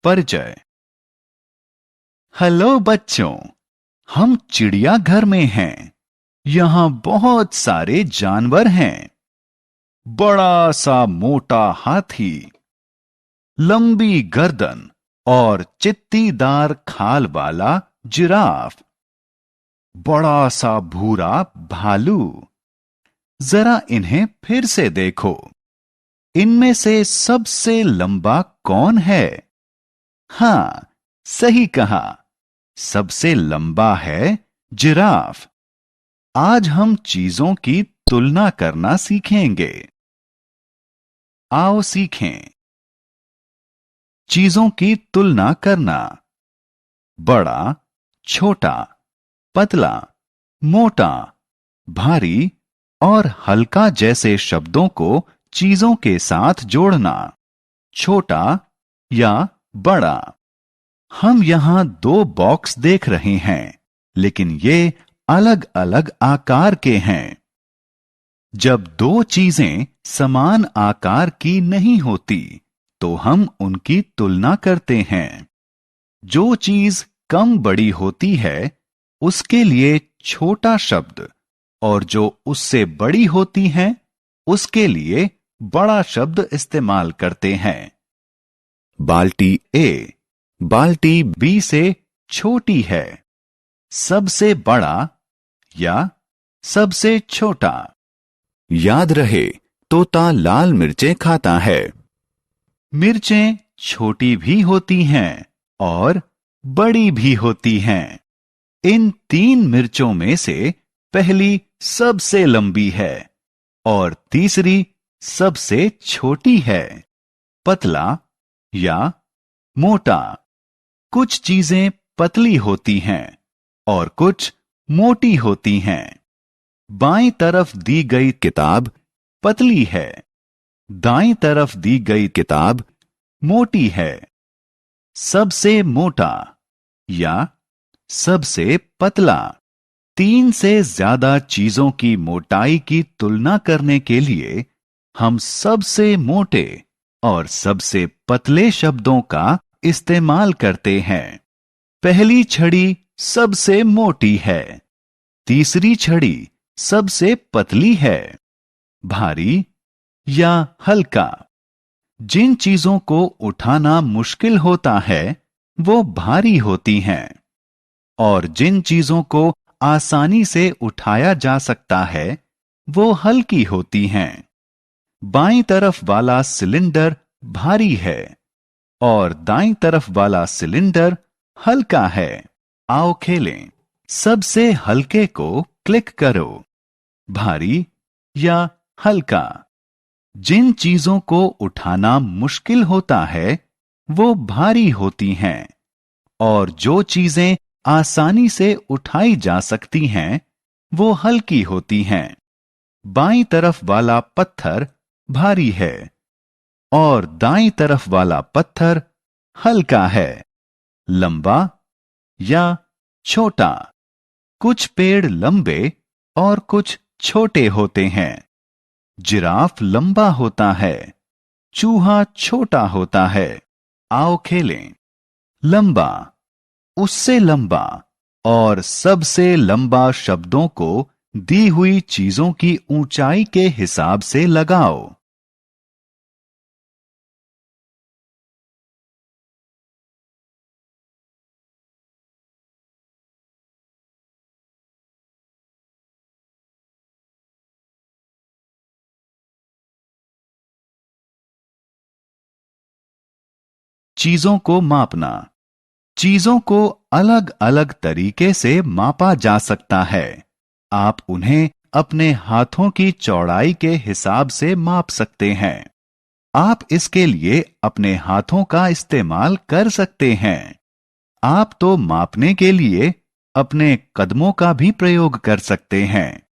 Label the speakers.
Speaker 1: परिचय। हेलो बच्चों, हम चिड़ियाघर में हैं। यहाँ बहुत सारे जानवर हैं। बड़ा सा मोटा हाथी, लंबी गर्दन और चित्तीदार खाल वाला जिराफ, बड़ा सा भूरा भालू। जरा इन्हें फिर से देखो। इनमें से सबसे लंबा कौन है? हाँ, सही कहा। सबसे लंबा है जिराफ। आज हम चीजों की तुलना करना सीखेंगे। आओ सीखें। चीजों की तुलना करना। बड़ा, छोटा, पतला, मोटा, भारी और हल्का जैसे शब्दों को चीजों के साथ जोड़ना। छोटा या बड़ा। हम यहां दो बॉक्स देख रहे हैं, लेकिन ये अलग अलग आकार के हैं। जब दो चीजें समान आकार की नहीं होती, तो हम उनकी तुलना करते हैं। जो चीज कम बड़ी होती है, उसके लिए छोटा शब्द, और जो उससे बड़ी होती है, उसके लिए बड़ा शब्द इस्तेमाल करते हैं। बाल्टी ए बाल्टी बी से छोटी है। सबसे बड़ा या सबसे छोटा। याद रहे, तोता लाल मिर्चें खाता है। मिर्चें छोटी भी होती हैं और बड़ी भी होती हैं। इन तीन मिर्चों में से पहली सबसे लंबी है और तीसरी सबसे छोटी है। पतला या मोटा। कुछ चीजें पतली होती हैं और कुछ मोटी होती हैं। बाईं तरफ दी गई किताब पतली है। दाईं तरफ दी गई किताब मोटी है। सबसे मोटा या सबसे पतला। तीन से ज्यादा चीजों की मोटाई की तुलना करने के लिए हम सबसे मोटे और सबसे पतले शब्दों का इस्तेमाल करते हैं। पहली छड़ी सबसे मोटी है। तीसरी छड़ी सबसे पतली है। भारी या हल्का। जिन चीजों को उठाना मुश्किल होता है, वो भारी होती हैं, और जिन चीजों को आसानी से उठाया जा सकता है, वो हल्की होती हैं। बाईं तरफ वाला सिलेंडर भारी है और दाईं तरफ वाला सिलेंडर हल्का है। आओ खेलें। सबसे हल्के को क्लिक करो। भारी या हल्का। जिन चीजों को उठाना मुश्किल होता है, वो भारी होती हैं, और जो चीजें आसानी से उठाई जा सकती हैं, वो हल्की होती हैं। बाईं तरफ वाला पत्थर भारी है और दाईं तरफ वाला पत्थर हल्का है। लंबा या छोटा। कुछ पेड़ लंबे और कुछ छोटे होते हैं। जिराफ लंबा होता है। चूहा छोटा होता है। आओ खेलें। लंबा, उससे लंबा और सबसे लंबा शब्दों को दी हुई चीजों की ऊंचाई के हिसाब से लगाओ। चीजों को मापना। चीजों को अलग अलग तरीके से मापा जा सकता है। आप उन्हें अपने हाथों की चौड़ाई के हिसाब से माप सकते हैं। आप इसके लिए अपने हाथों का इस्तेमाल कर सकते हैं। आप तो मापने के लिए अपने कदमों का भी प्रयोग कर सकते हैं।